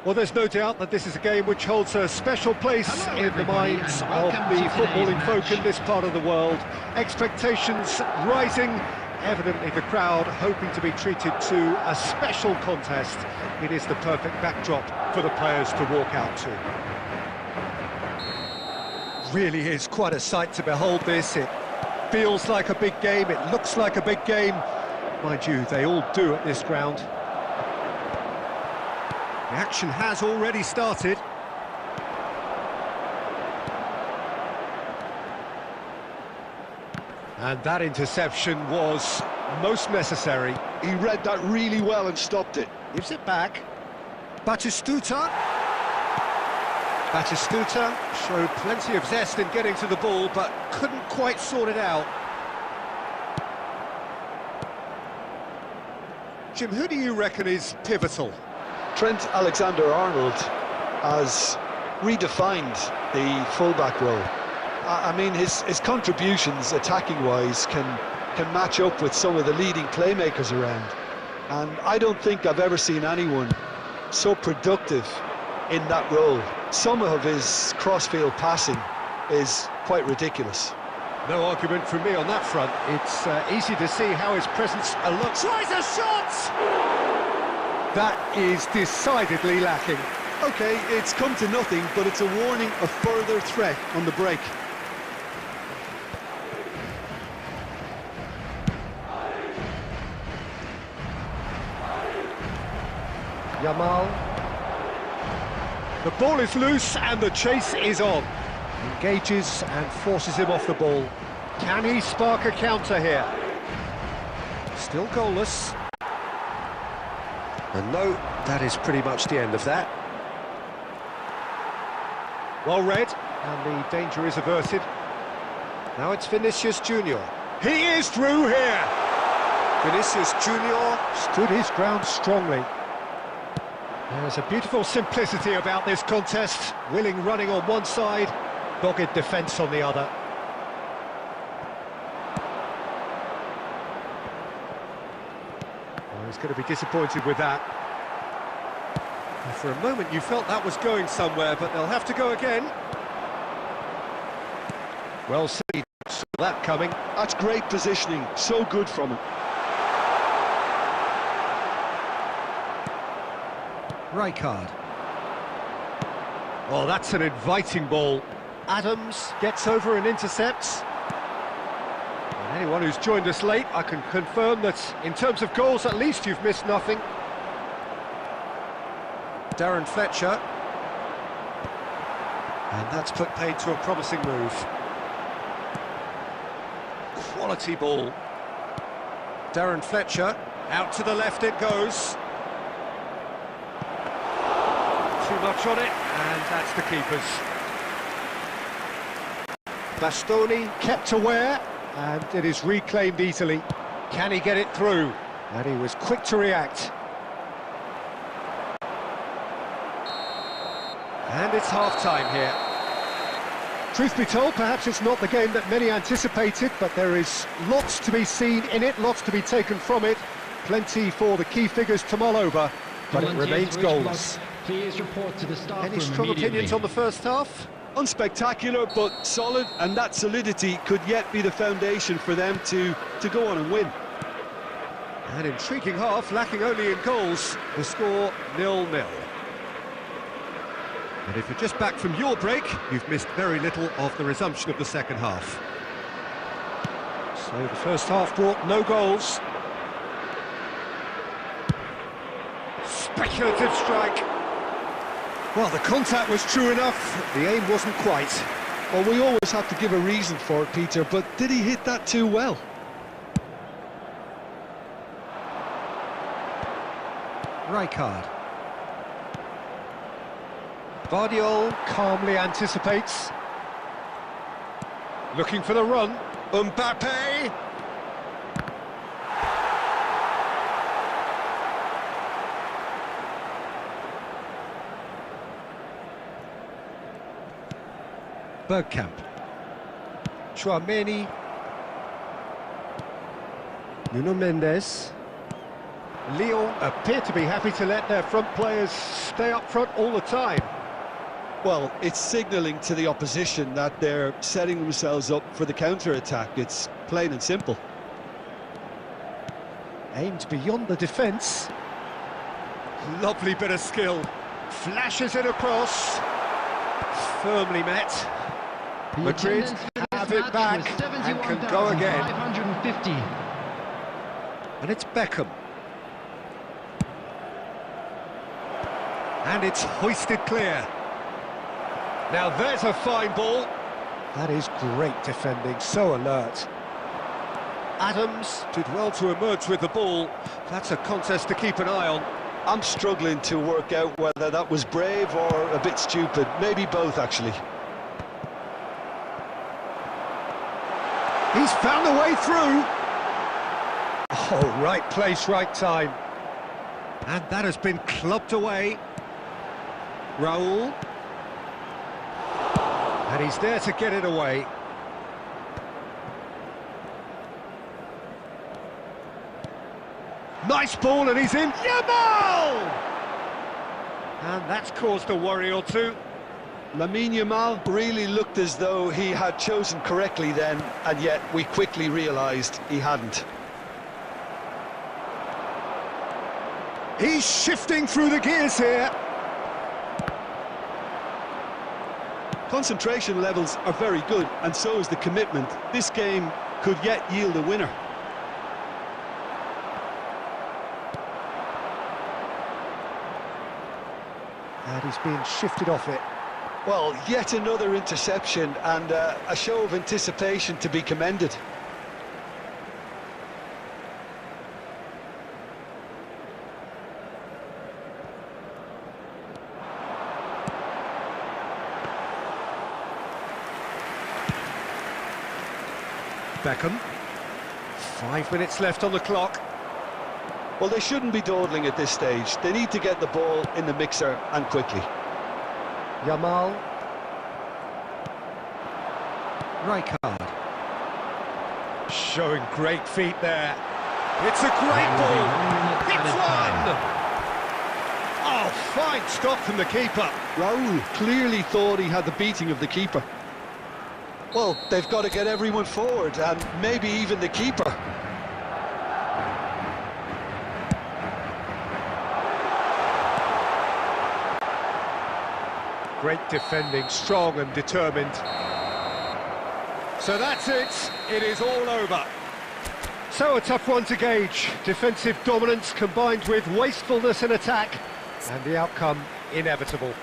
Well, there's no doubt that this is a game which holds a special place in the minds of the footballing folk in this part of the world. Expectations rising, evidently the crowd hoping to be treated to a special contest. It is the perfect backdrop for the players to walk out to. Really is quite a sight to behold this. It feels like a big game, it looks like a big game. Mind you, they all do at this ground. The action has already started. And that interception was most necessary. He read that really well and stopped it. Gives it back. Batistuta. Batistuta showed plenty of zest in getting to the ball, but couldn't quite sort it out. Jim, who do you reckon is pivotal? Trent Alexander-Arnold has redefined the fullback role. I mean, his contributions attacking-wise can match up with some of the leading playmakers around. And I don't think I've ever seen anyone so productive in that role. Some of his cross-field passing is quite ridiculous. No argument from me on that front. It's easy to see how his presence alone... Tries a shot! That is decidedly lacking. OK, it's come to nothing, but it's a warning of further threat on the break. Yamal. The ball is loose and the chase is on. Engages and forces him off the ball. Can he spark a counter here? Still goalless. And no, that is pretty much the end of that. Well read, and the danger is averted. Now it's Vinicius Junior. He is through here! Vinicius Junior stood his ground strongly. There's a beautiful simplicity about this contest. Willing running on one side, dogged defence on the other. Well, he's going to be disappointed with that. And for a moment you felt that was going somewhere, but they'll have to go again. Well seen, saw that coming. That's great positioning, so good from him. Rijkaard. Oh, that's an inviting ball. Adams gets over and intercepts. And anyone who's joined us late, I can confirm that in terms of goals, at least you've missed nothing. Darren Fletcher. And that's put paid to a promising move. Quality ball. Darren Fletcher, out to the left it goes. Too much on it, and that's the keeper's. Bastoni kept aware, and it is reclaimed easily. Can he get it through? And he was quick to react. And it's half-time here. Truth be told, perhaps it's not the game that many anticipated, but there is lots to be seen in it, lots to be taken from it. Plenty for the key figures to mull over, but it remains goals. Please report to the staff Any room strong opinions on the first half? Unspectacular, but solid, and that solidity could yet be the foundation for them to go on and win. An intriguing half, lacking only in goals. The score 0-0. And if you're just back from your break, you've missed very little of the resumption of the second half. So the first half brought no goals. Speculative strike. Well, the contact was true enough, the aim wasn't quite. Well, we always have to give a reason for it, Peter, but did he hit that too well? Rijkaard. Guardiola calmly anticipates. Looking for the run. Mbappe! Bergkamp. Chouameni. Nuno Mendes. Lyon appear to be happy to let their front players stay up front all the time. Well, it's signalling to the opposition that they're setting themselves up for the counter-attack. It's plain and simple. Aimed beyond the defence. Lovely bit of skill. Flashes it across. Firmly met. Madrid have it back and can go again. 550. And it's Beckham. And it's hoisted clear. Now there's a fine ball. That is great defending, so alert. Adams did well to emerge with the ball. That's a contest to keep an eye on. I'm struggling to work out whether that was brave or a bit stupid. Maybe both, actually. He's found a way through. Oh, right place, right time. And that has been clubbed away. Raul. And he's there to get it away. Nice ball, and he's in. Yamal! And that's caused a worry or two. Lamine Yamal really looked as though he had chosen correctly then, and yet we quickly realised he hadn't. He's shifting through the gears here. Concentration levels are very good, and so is the commitment. This game could yet yield a winner. And he's being shifted off it. Well, yet another interception, and a show of anticipation to be commended. Beckham. 5 minutes left on the clock. Well, they shouldn't be dawdling at this stage. They need to get the ball in the mixer, and quickly. Yamal. Rijkaard. Showing great feet there. It's a great ball. It's one! Oh, fine stop from the keeper. Raul clearly thought he had the beating of the keeper. Well, they've got to get everyone forward, and maybe even the keeper. Great defending, strong and determined. So that's it. It is all over. So a tough one to gauge. Defensive dominance combined with wastefulness in attack, and the outcome inevitable.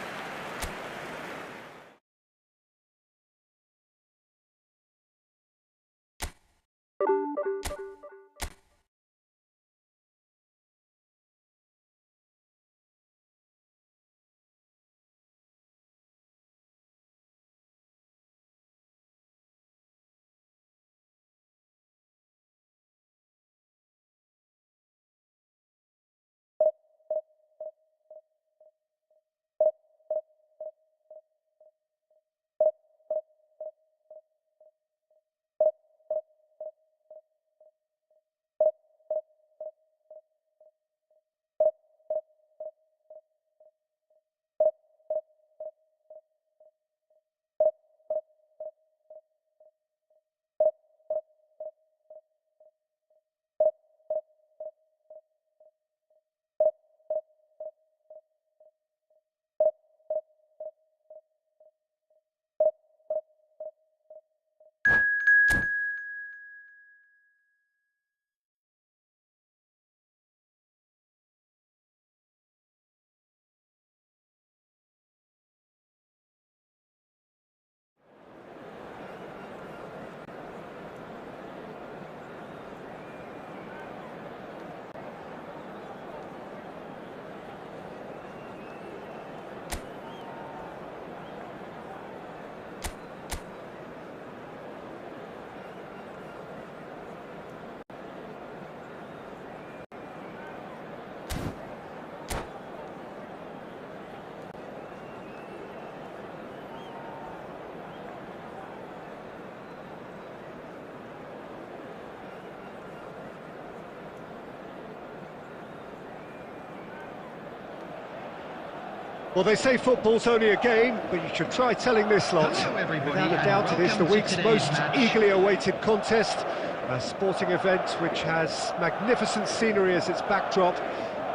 Well, they say football's only a game, but you should try telling this lot. Hello, everybody, Without a and doubt, it is the welcome to week's today's most match. eagerly awaited contest. A sporting event which has magnificent scenery as its backdrop.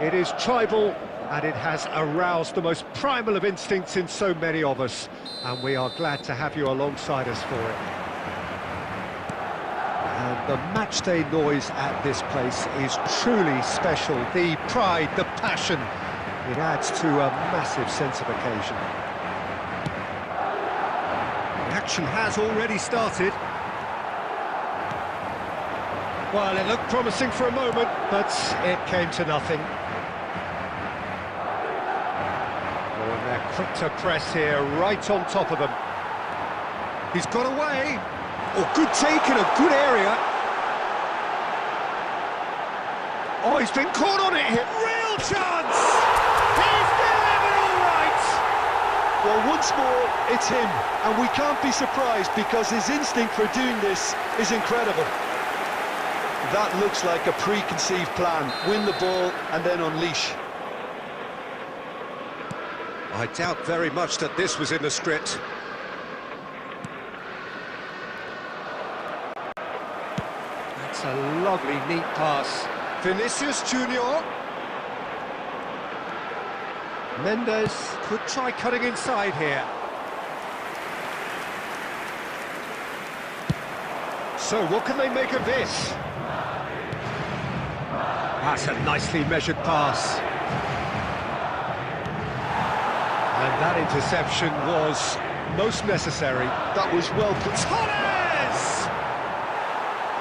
It is tribal, and it has aroused the most primal of instincts in so many of us. And we are glad to have you alongside us for it. And the matchday noise at this place is truly special. The pride, the passion. It adds to a massive sense of occasion. The action has already started. Well, it looked promising for a moment, but it came to nothing. Oh, and they're quick to press here, right on top of them. He's got away. Oh, good take in a good area. Oh, he's been caught on it here. Real chance! He's delivered all right! Well, once more, it's him, and we can't be surprised because his instinct for doing this is incredible. That looks like a preconceived plan. Win the ball and then unleash. I doubt very much that this was in the script. That's a lovely, neat pass. Vinicius Junior. Mendes could try cutting inside here. So what can they make of this? That's a nicely measured pass. And that interception was most necessary. That was well put. Torres!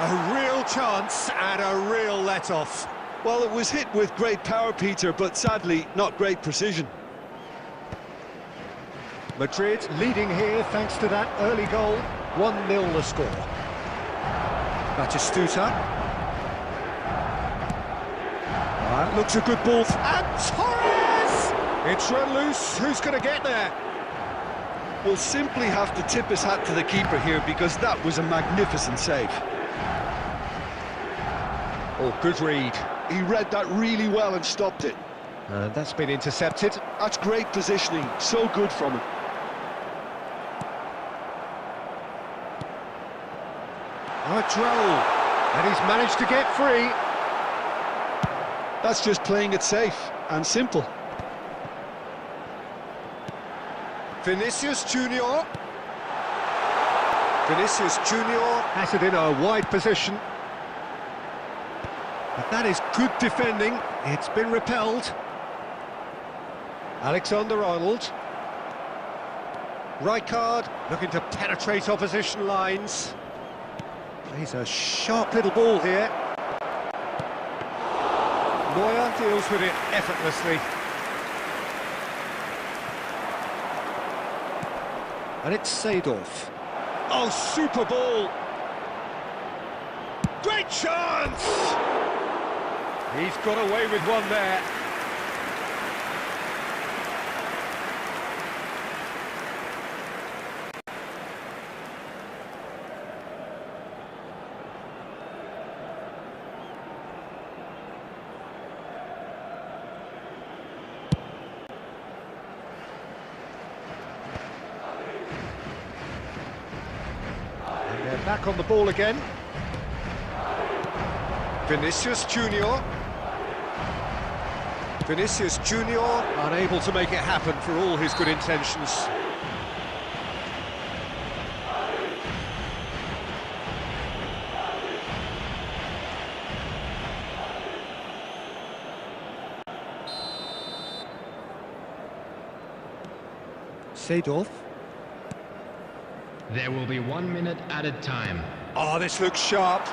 A real chance and a real let-off. Well, it was hit with great power, Peter, but sadly, not great precision. Madrid leading here thanks to that early goal. 1-0 the score. Batistuta. That looks a good ball. And Torres! It's run loose. Who's going to get there? We'll simply have to tip his hat to the keeper here because that was a magnificent save. Oh, good read. He read that really well and stopped it. And that's been intercepted. That's great positioning, so good from him. Oh, it's Raul. And he's managed to get free. That's just playing it safe and simple. Vinicius Junior. Vinicius Junior has it in a wide position. But that is good defending. It's been repelled. Alexander-Arnold. Rijkaard looking to penetrate opposition lines. Plays a sharp little ball here. Neuer deals with it effortlessly. And it's Seedorf. Oh, super ball! Great chance! He's got away with one there. And they're back on the ball again. Vinicius Junior. Vinicius Junior unable to make it happen for all his good intentions. Seedorf. There will be 1 minute added time. Oh, this looks sharp.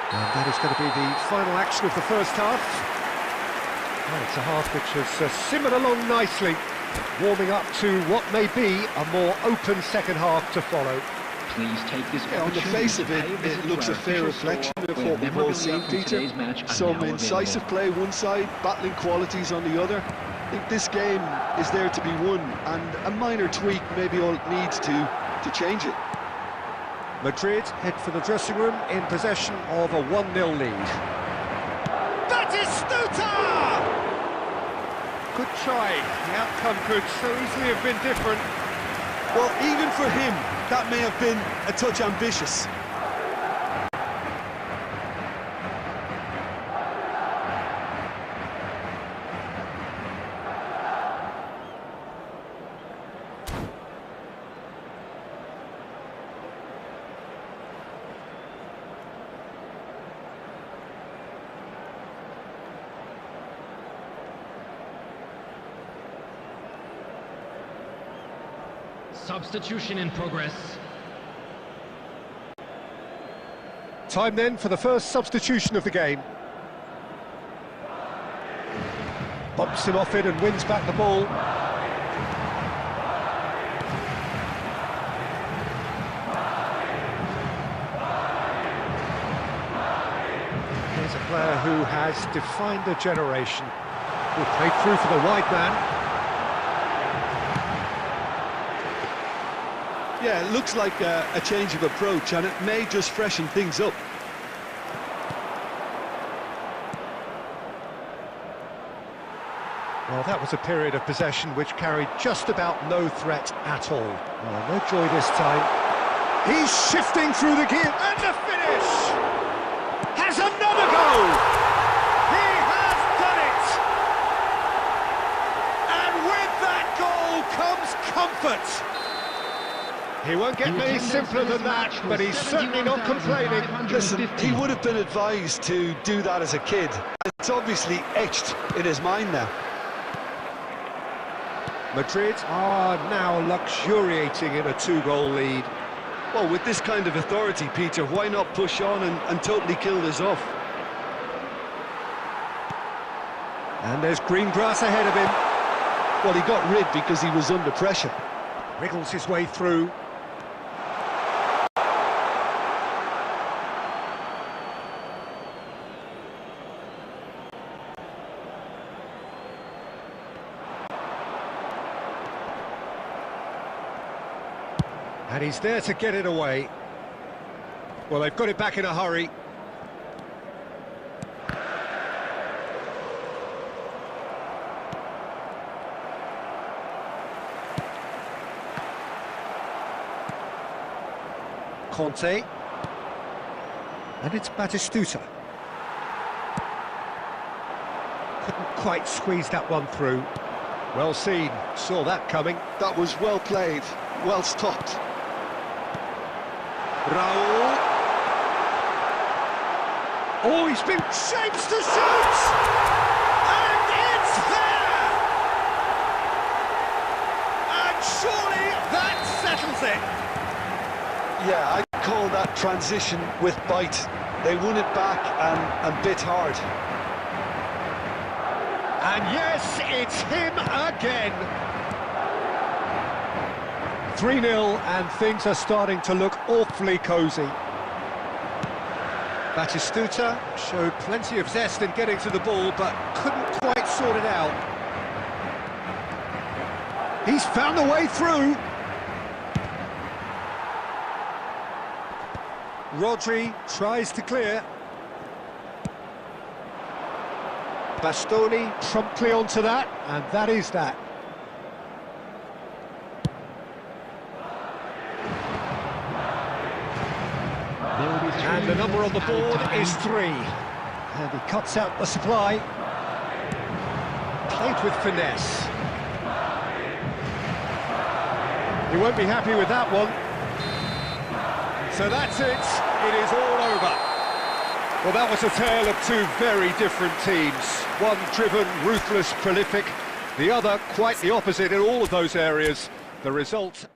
And that is going to be the final action of the first half. Well, it's a half which has simmered along nicely, warming up to what may be a more open second half to follow. Please take this On the face of it, it looks a fair reflection of what we've all seen, Peter. Some incisive play one side, battling qualities on the other. I think this game is there to be won, and a minor tweak may be all it needs to change it. Madrid head for the dressing room in possession of a 1-0 lead. Batistuta! Good try. The outcome could so easily have been different. Well, even for him, that may have been a touch ambitious. Substitution in progress. Time then for the first substitution of the game. Bumps him off it and wins back the ball. Here's a player who has defined a generation. Will play through for the wide man. Yeah, it looks like a change of approach, and it may just freshen things up. Well, that was a period of possession which carried just about no threat at all. Well, no joy this time. He's shifting through the gear, and the finish! Has another goal! He has done it! And with that goal comes comfort! He won't get any simpler than that, but he's certainly not complaining. Listen, he would have been advised to do that as a kid. It's obviously etched in his mind now. Madrid are now luxuriating in a two-goal lead. Well, with this kind of authority, Peter, why not push on and totally kill this off? And there's green grass ahead of him. Well, he got rid because he was under pressure. Wriggles his way through. And he's there to get it away. Well, they've got it back in a hurry. Conte. And it's Batistuta. Couldn't quite squeeze that one through. Well seen, saw that coming. That was well played, well stopped. Raul. Oh, he's been shapes to shoot! And it's there! And surely that settles it! Yeah, I call that transition with bite. They won it back and bit hard. And yes, it's him again! 3-0, and things are starting to look awfully cosy. Batistuta showed plenty of zest in getting to the ball, but couldn't quite sort it out. He's found a way through. Rodri tries to clear. Bastoni promptly onto that, and that is that. And the number on the board is 3. And he cuts out the supply. Played with finesse. He won't be happy with that one. So that's it. It is all over. Well, that was a tale of two very different teams. One driven, ruthless, prolific. The other quite the opposite in all of those areas. The result...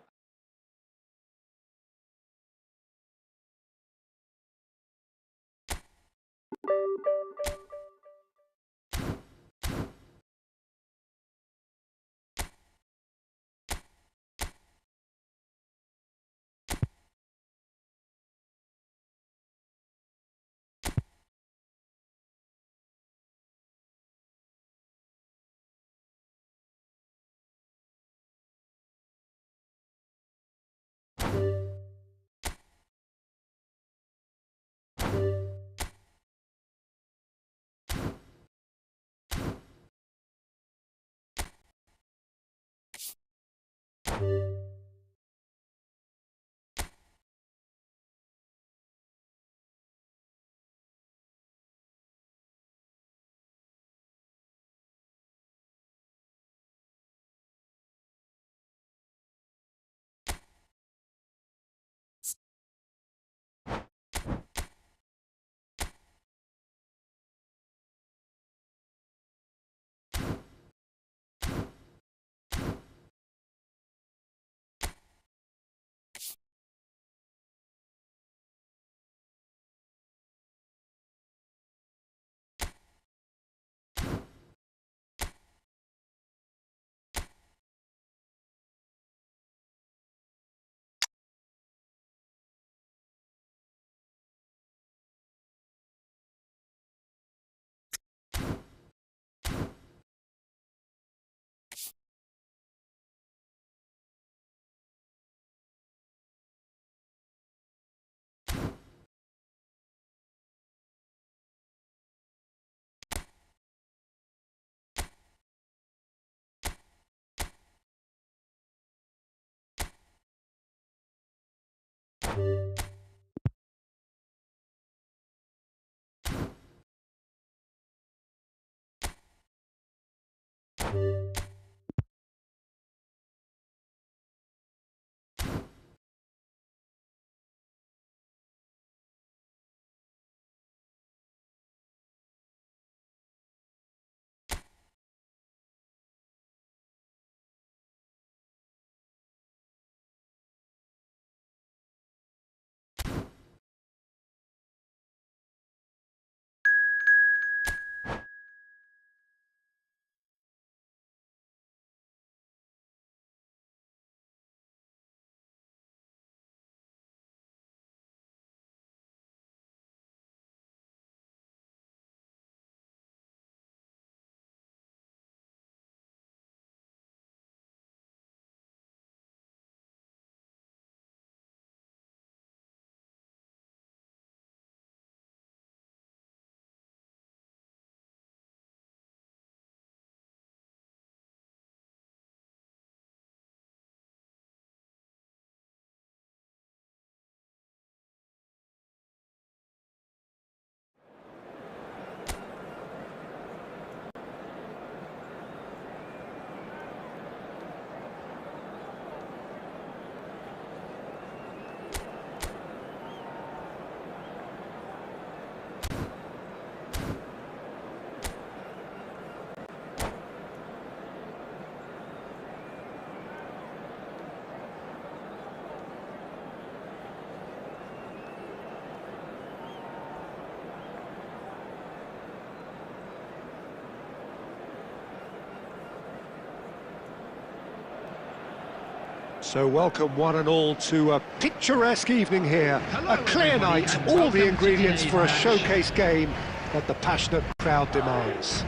So welcome one and all to a picturesque evening here. Hello, A clear everybody, night, and all welcome the to ingredients today's for a match. showcase game that the passionate crowd demands.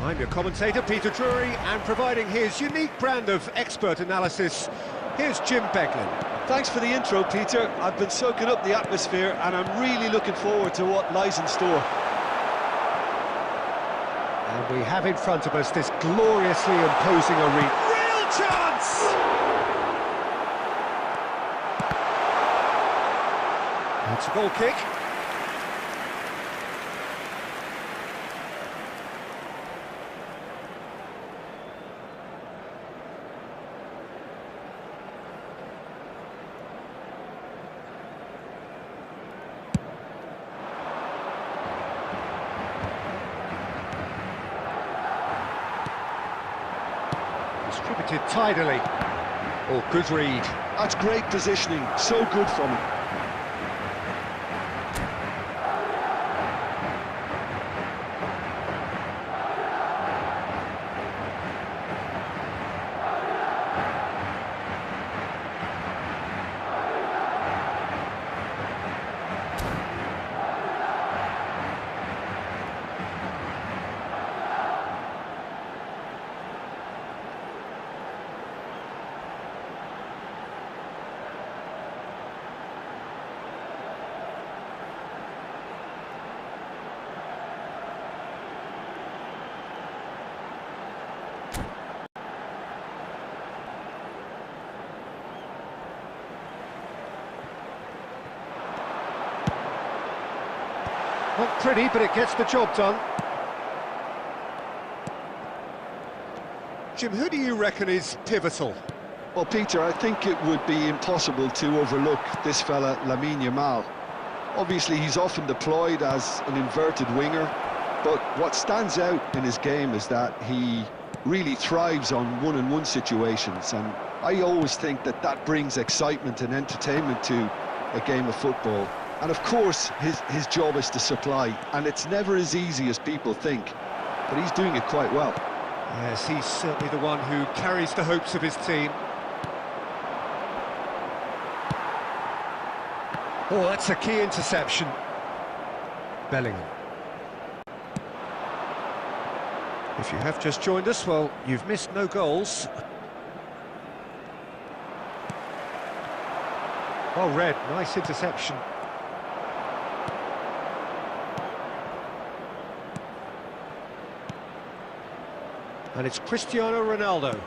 I'm your commentator, Peter Drury, and providing his unique brand of expert analysis, here's Jim Beglin. Thanks for the intro, Peter. I've been soaking up the atmosphere and I'm really looking forward to what lies in store. And we have in front of us this gloriously imposing arena. Real chance! It's a goal kick. Distributed tidily. Oh, good read. That's great positioning, so good from him. Not pretty, but it gets the job done. Jim, who do you reckon is pivotal? Well, Peter, I think it would be impossible to overlook this fella, Lamine Yamal. Obviously, he's often deployed as an inverted winger, but what stands out in his game is that he really thrives on one-on-one situations, and I always think that that brings excitement and entertainment to a game of football. And of course, his job is to supply, and it's never as easy as people think, but he's doing it quite well. Yes, he's certainly the one who carries the hopes of his team. Oh, that's a key interception. Bellingham. If you have just joined us, well, you've missed no goals. Well read, nice interception. And it's Cristiano Ronaldo.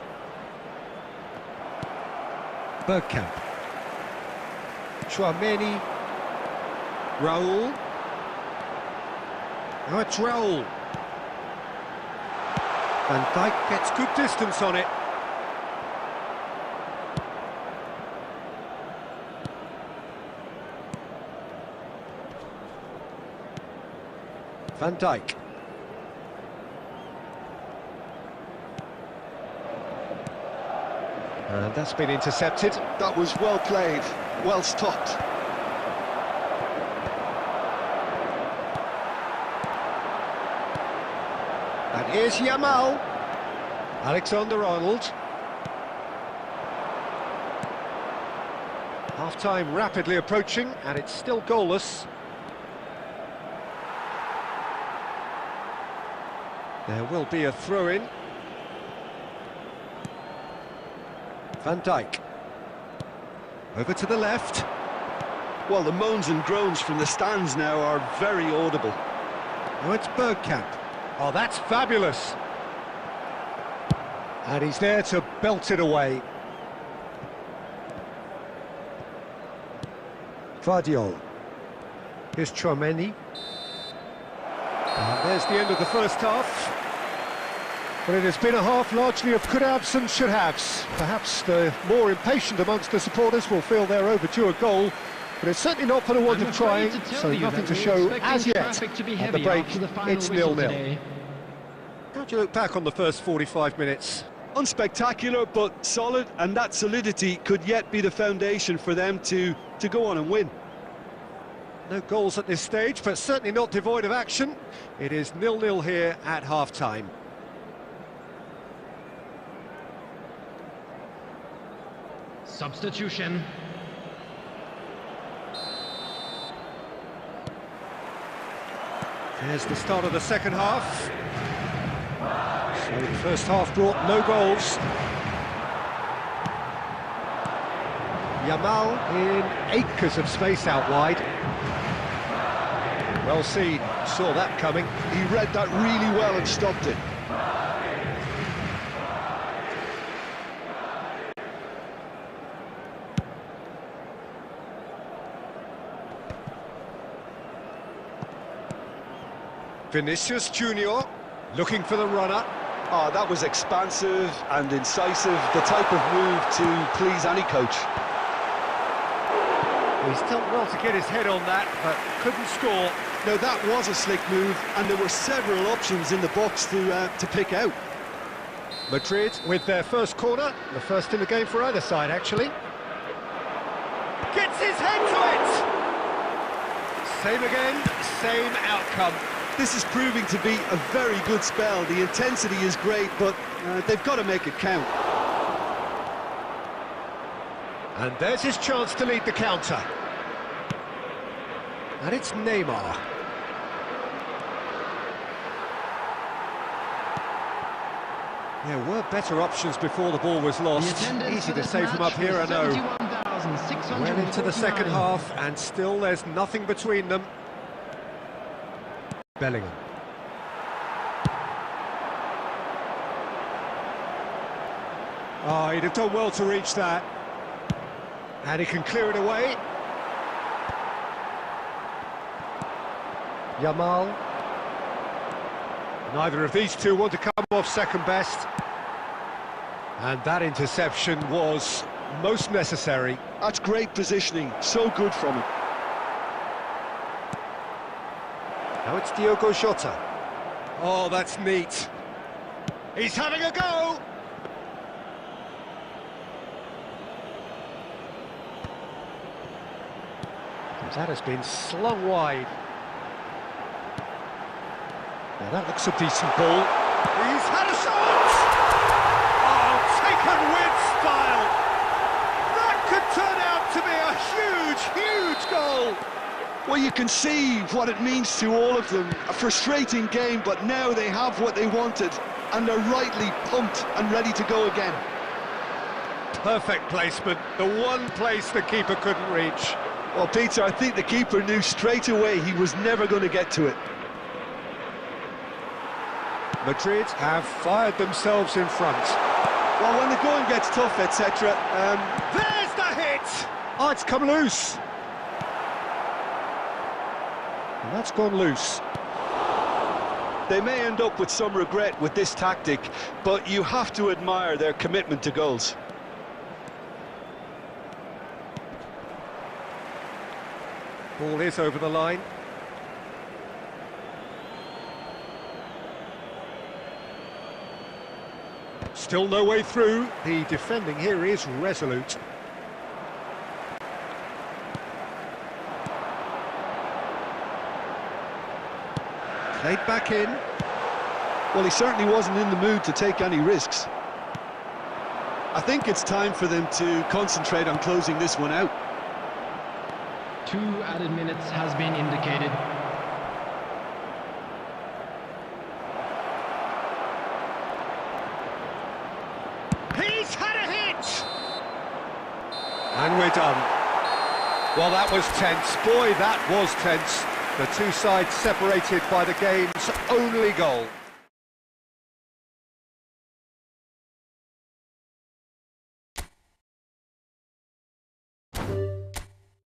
Bergkamp. Chouameni. Raul. Now it's Raul. Van Dijk gets good distance on it. Van Dijk. And that's been intercepted. That was well played, well stopped. And here's Yamal. Alexander-Arnold. Half-time rapidly approaching, and it's still goalless. There will be a throw-in. Van Dijk. Over to the left. Well, the moans and groans from the stands now are very audible. Now it's Bergkamp. Oh, that's fabulous. And he's there to belt it away. Guardiola. Here's Chouameni. And there's the end of the first half. But it has been a half largely of could-haves and should-haves. Perhaps the more impatient amongst the supporters will feel they're overdue a goal, but it's certainly not for the want of trying, so nothing to show as yet. At the break, it's 0-0. How do you look back on the first 45 minutes? Unspectacular, but solid, and that solidity could yet be the foundation for them to go on and win. No goals at this stage, but certainly not devoid of action. It is 0-0 here at half-time. Substitution. There's the start of the second half. So the first half brought no goals. Yamal in acres of space out wide. Well seen, saw that coming. He read that really well and stopped it. Vinicius Junior looking for the runner. Oh, that was expansive and incisive, the type of move to please any coach. He's done well to get his head on that, but couldn't score. No, that was a slick move, and there were several options in the box to pick out. Madrid with their first corner, the first in the game for either side, actually. Gets his head to it! Same again, same outcome. This is proving to be a very good spell. The intensity is great, but they've got to make it count. And there's his chance to lead the counter. And it's Neymar. There were better options before the ball was lost. Easy to save them up here, I know. Well into the second half, and still there's nothing between them. Bellingham. Oh, he'd have done well to reach that. And he can clear it away. Yamal. Neither of these two want to come off second best. And that interception was most necessary. That's great positioning, so good from him. Now it's Diogo Jota. Oh, that's neat. He's having a go! That has been slung wide. Now that looks a decent ball. He's had a shot! Oh, taken with style! That could turn out to be a huge, huge goal! Well, you can see what it means to all of them. A frustrating game, but now they have what they wanted, and they're rightly pumped and ready to go again. Perfect placement, the one place the keeper couldn't reach. Well, Peter, I think the keeper knew straight away he was never going to get to it. Madrid have fired themselves in front. Well, when the going gets tough, etc. There's the hit! Oh, it's come loose. That's gone loose. They may end up with some regret with this tactic, but you have to admire their commitment to goals. Ball is over the line. Still no way through. The defending here is resolute. Played back in. Well, he certainly wasn't in the mood to take any risks. I think it's time for them to concentrate on closing this one out. 2 added minutes has been indicated. He's had a hit! And we're done. Well, that was tense. Boy, that was tense. The two sides separated by the game's only goal.